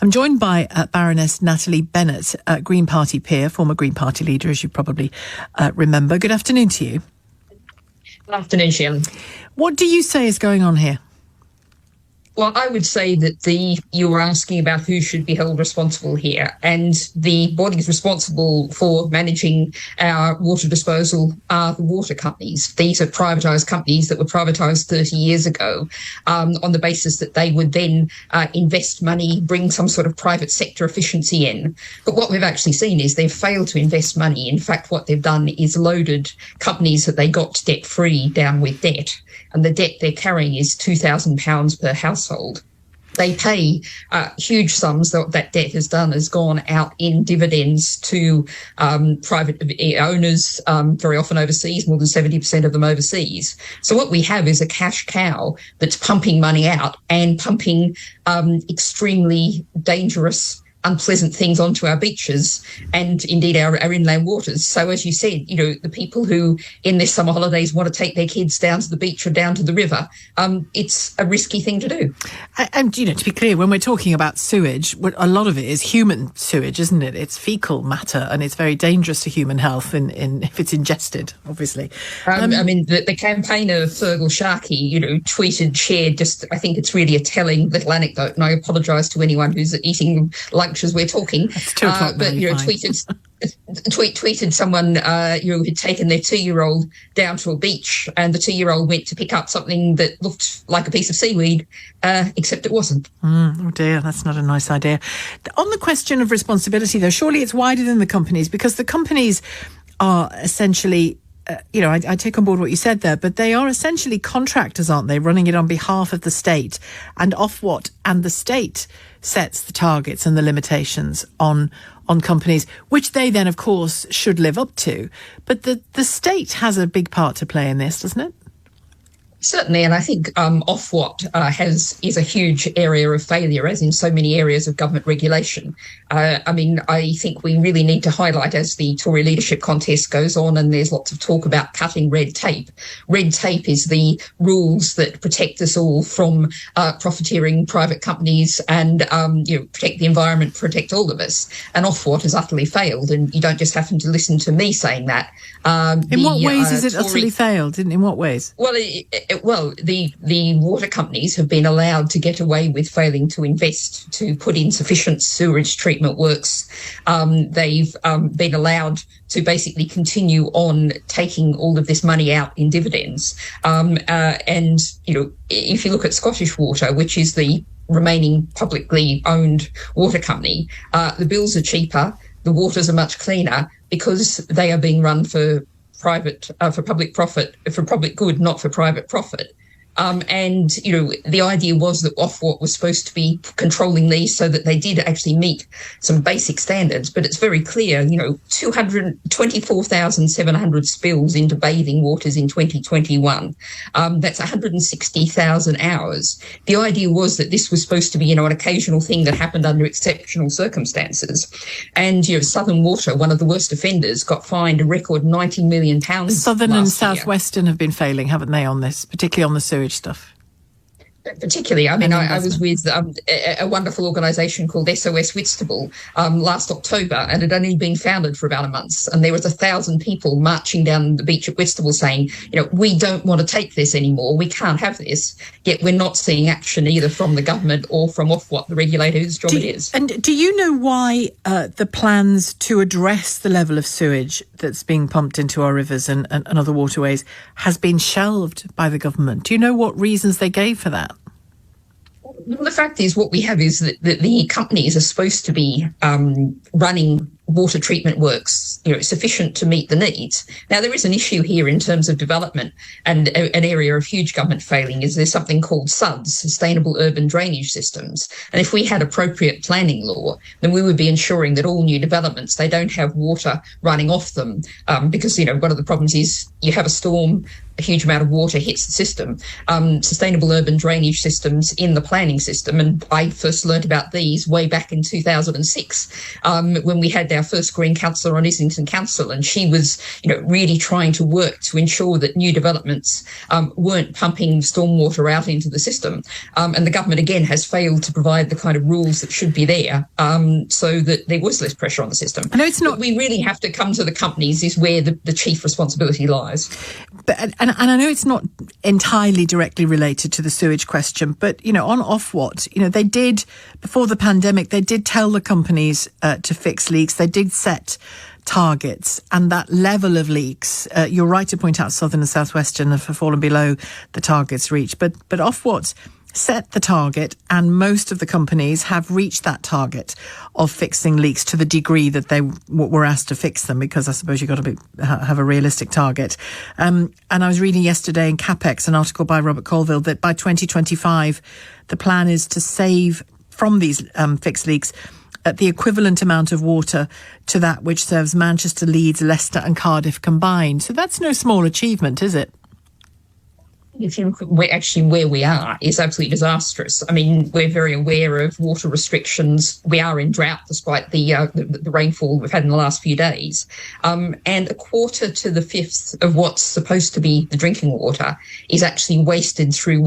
I'm joined by Baroness Natalie Bennett, Green Party peer, former Green Party leader, as you probably remember. Good afternoon to you. Good afternoon, Shelagh. What do you say is going on here? Well, I would say that you were asking about who should be held responsible here, and the bodies responsible for managing our water disposal are the water companies. These are privatised companies that were privatised 30 years ago on the basis that they would then invest money, bring some sort of private sector efficiency in. But what we've actually seen is they've failed to invest money. In fact, what they've done is loaded companies that they got debt-free down with debt. And the debt they're carrying is £2,000 per household. They pay huge sums. That debt has gone out in dividends to private owners, very often overseas, more than 70% of them overseas. So what we have is a cash cow that's pumping money out and pumping extremely dangerous, unpleasant things onto our beaches and indeed our inland waters. So as you said, the people who in their summer holidays want to take their kids down to the beach or down to the river, it's a risky thing to do. And, to be clear, when we're talking about sewage, a lot of it is human sewage, isn't it? It's fecal matter and it's very dangerous to human health if it's ingested, obviously. The campaigner Fergal Sharkey, shared just, I think it's really a telling little anecdote, and I apologise to anyone who's eating lunch as we're talking, tweeted someone who had taken their 2-year-old down to a beach, and the 2-year-old went to pick up something that looked like a piece of seaweed, except it wasn't. Oh dear, that's not a nice idea. On the question of responsibility, though, surely it's wider than the companies, because the companies are essentially I take on board what you said there, but they are essentially contractors, aren't they, running it on behalf of the state, and Ofwat and the state sets the targets and the limitations on companies, which they then, of course, should live up to. But the state has a big part to play in this, doesn't it? Certainly, and I think Ofwat is a huge area of failure, as in so many areas of government regulation. I think we really need to highlight, as the Tory leadership contest goes on, and there's lots of talk about cutting red tape. Red tape is the rules that protect us all from profiteering private companies and protect the environment, protect all of us. And Ofwat has utterly failed, and you don't just happen to listen to me saying that. In what ways has it utterly failed? In what ways? Well, the water companies have been allowed to get away with failing to invest, to put in sufficient sewage treatment works. They've been allowed to basically continue on taking all of this money out in dividends. If you look at Scottish Water, which is the remaining publicly owned water company, the bills are cheaper, the waters are much cleaner, because they are being run for public profit, for public good, not for private profit. The idea was that Ofwat was supposed to be controlling these so that they did actually meet some basic standards. But it's very clear, 224,700 spills into bathing waters in 2021. That's 160,000 hours. The idea was that this was supposed to be, an occasional thing that happened under exceptional circumstances. And, Southern Water, one of the worst offenders, got fined a record £90 million. Southern and Southwestern have been failing, haven't they, on this, particularly on the sewage stuff? Particularly, I was with a wonderful organisation called SOS Whitstable last October, and it had only been founded for about a month, and there was 1,000 people marching down the beach at Whitstable saying, we don't want to take this anymore, we can't have this, yet we're not seeing action either from the government or from Ofwat, the regulator whose job it is. And do you know why the plans to address the level of sewage that's being pumped into our rivers and other waterways has been shelved by the government? Do you know what reasons they gave for that? Well, the fact is, what we have is that the companies are supposed to be running water treatment works, sufficient to meet the needs. Now, there is an issue here in terms of development, and an area of huge government failing is there's something called SUDS, Sustainable Urban Drainage Systems. And if we had appropriate planning law, then we would be ensuring that all new developments, they don't have water running off them, because, one of the problems is you have a storm, a huge amount of water hits the system, sustainable urban drainage systems in the planning system. And I first learned about these way back in 2006 when we had our first Green councillor on Islington Council, and she was, really trying to work to ensure that new developments weren't pumping stormwater out into the system. And the government, again, has failed to provide the kind of rules that should be there so that there was less pressure on the system. I know it's not. But we really have to come to the companies is where the chief responsibility lies. But, and I know it's not entirely directly related to the sewage question, but, on Ofwat, they did, before the pandemic, they did tell the companies to fix leaks. They did set targets, and that level of leaks, you're right to point out Southern and Southwestern have fallen below the targets reached, but Ofwat set the target, and most of the companies have reached that target of fixing leaks to the degree that they were asked to fix them, because I suppose you've got to have a realistic target. And I was reading yesterday in CapEx, an article by Robert Colville, that by 2025, the plan is to save from these fixed leaks the equivalent amount of water to that which serves Manchester, Leeds, Leicester and Cardiff combined. So that's no small achievement, is it? If you look at where we are is absolutely disastrous. I mean, we're very aware of water restrictions. We are in drought despite the rainfall we've had in the last few days. And a quarter to the fifth of what's supposed to be the drinking water is actually wasted through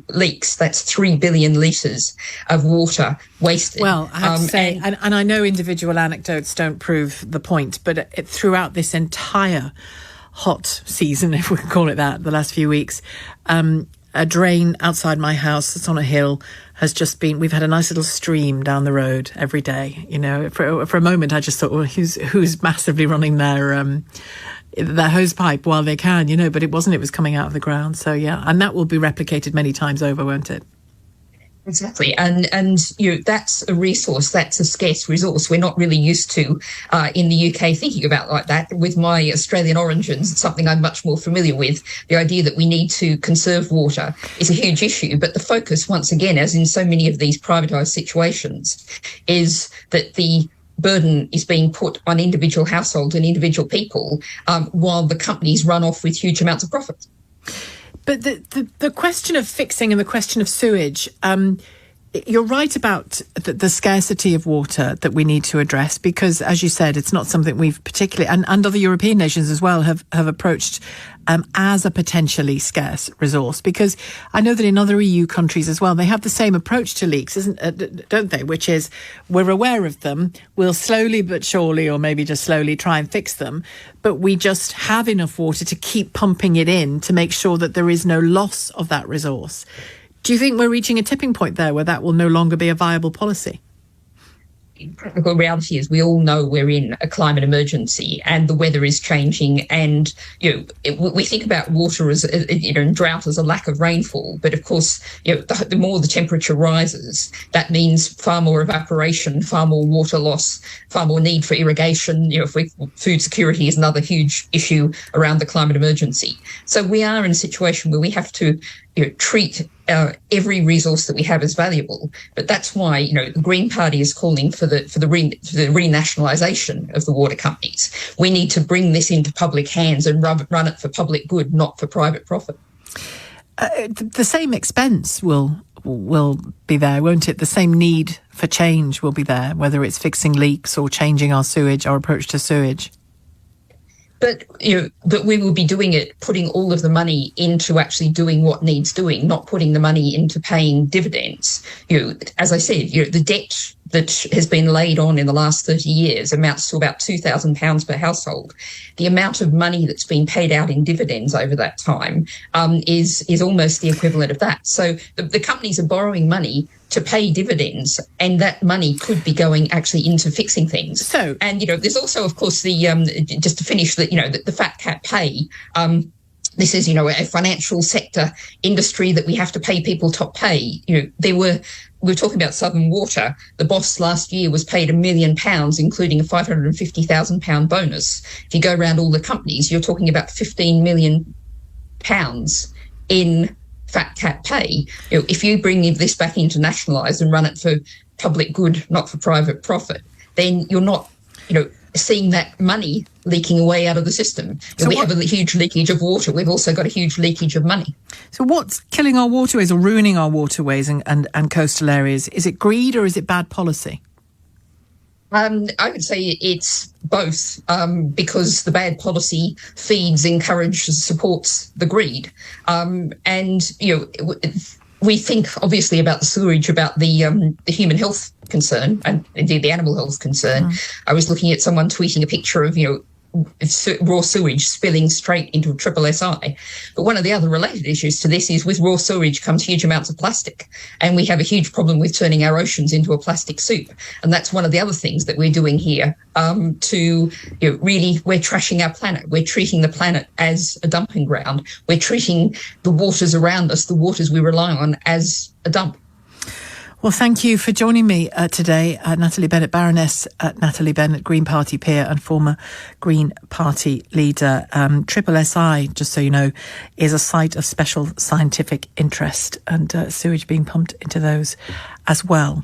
leaks. That's 3 billion litres of water wasted. Well, I have to say, and I know individual anecdotes don't prove the point, but throughout this entire hot season, if we can call it that, the last few weeks, a drain outside my house that's on a hill has just been, we've had a nice little stream down the road every day. For a moment I just thought, well, who's massively running their hose pipe while they can, but it wasn't, it was coming out of the ground. So yeah, and that will be replicated many times over, won't it? Exactly. And that's a resource, that's a scarce resource. We're not really used to in the UK thinking about like that. With my Australian origins, it's something I'm much more familiar with. The idea that we need to conserve water is a huge issue. But the focus, once again, as in so many of these privatised situations, is that the burden is being put on individual households and individual people while the companies run off with huge amounts of profit. But the question of fixing and the question of sewage, you're right about the scarcity of water that we need to address, because, as you said, it's not something we've particularly, and other European nations as well, have approached as a potentially scarce resource. Because I know that in other EU countries as well, they have the same approach to leaks, don't they? Which is, we're aware of them, we'll slowly but surely, or maybe just slowly, try and fix them, but we just have enough water to keep pumping it in to make sure that there is no loss of that resource. Do you think we're reaching a tipping point there where that will no longer be a viable policy? Practical reality is we all know we're in a climate emergency and the weather is changing, and we think about water as and drought as a lack of rainfall, but of course the more the temperature rises, that means far more evaporation, far more water loss, far more need for irrigation. Food security is another huge issue around the climate emergency. So we are in a situation where we have to treat every resource that we have as valuable. But that's why the Green Party is calling for the renationalisation of the water companies. We need to bring this into public hands and run it for public good, not for private profit. The same expense will be there, won't it? The same need for change will be there, whether it's fixing leaks or changing our approach to sewage. But but we will be doing it, putting all of the money into actually doing what needs doing, not putting the money into paying dividends. As I said, the debt that has been laid on in the last 30 years amounts to about £2,000 per household. The amount of money that's been paid out in dividends over that time is almost the equivalent of that. So the companies are borrowing money to pay dividends, and that money could be going actually into fixing things. So, and there's also, of course, the just to finish the fat cat pay. This is, a financial sector industry that we have to pay people top pay. We were talking about Southern Water. The boss last year was paid £1 million, including a £550,000 bonus. If you go around all the companies, you're talking about £15 million in fat cat pay. If you bring this back internationalised and run it for public good, not for private profit, then you're not, seeing that money leaking away out of the system. So we have a huge leakage of water. We've also got a huge leakage of money. So what's killing our waterways or ruining our waterways and coastal areas? Is it greed or is it bad policy? I would say it's both, because the bad policy feeds, encourages, supports the greed. And, we think obviously about the sewage, about the human health concern and indeed the animal health concern. I was looking at someone tweeting a picture of, raw sewage spilling straight into a triple SI. But one of the other related issues to this is with raw sewage comes huge amounts of plastic. And we have a huge problem with turning our oceans into a plastic soup. And that's one of the other things that we're doing here really, we're trashing our planet. We're treating the planet as a dumping ground. We're treating the waters around us, the waters we rely on, as a dump. Well, thank you for joining me today, Natalie Bennett, Baroness Natalie Bennett, Green Party peer and former Green Party leader. Triple SI, just so you know, is a site of special scientific interest, and sewage being pumped into those as well.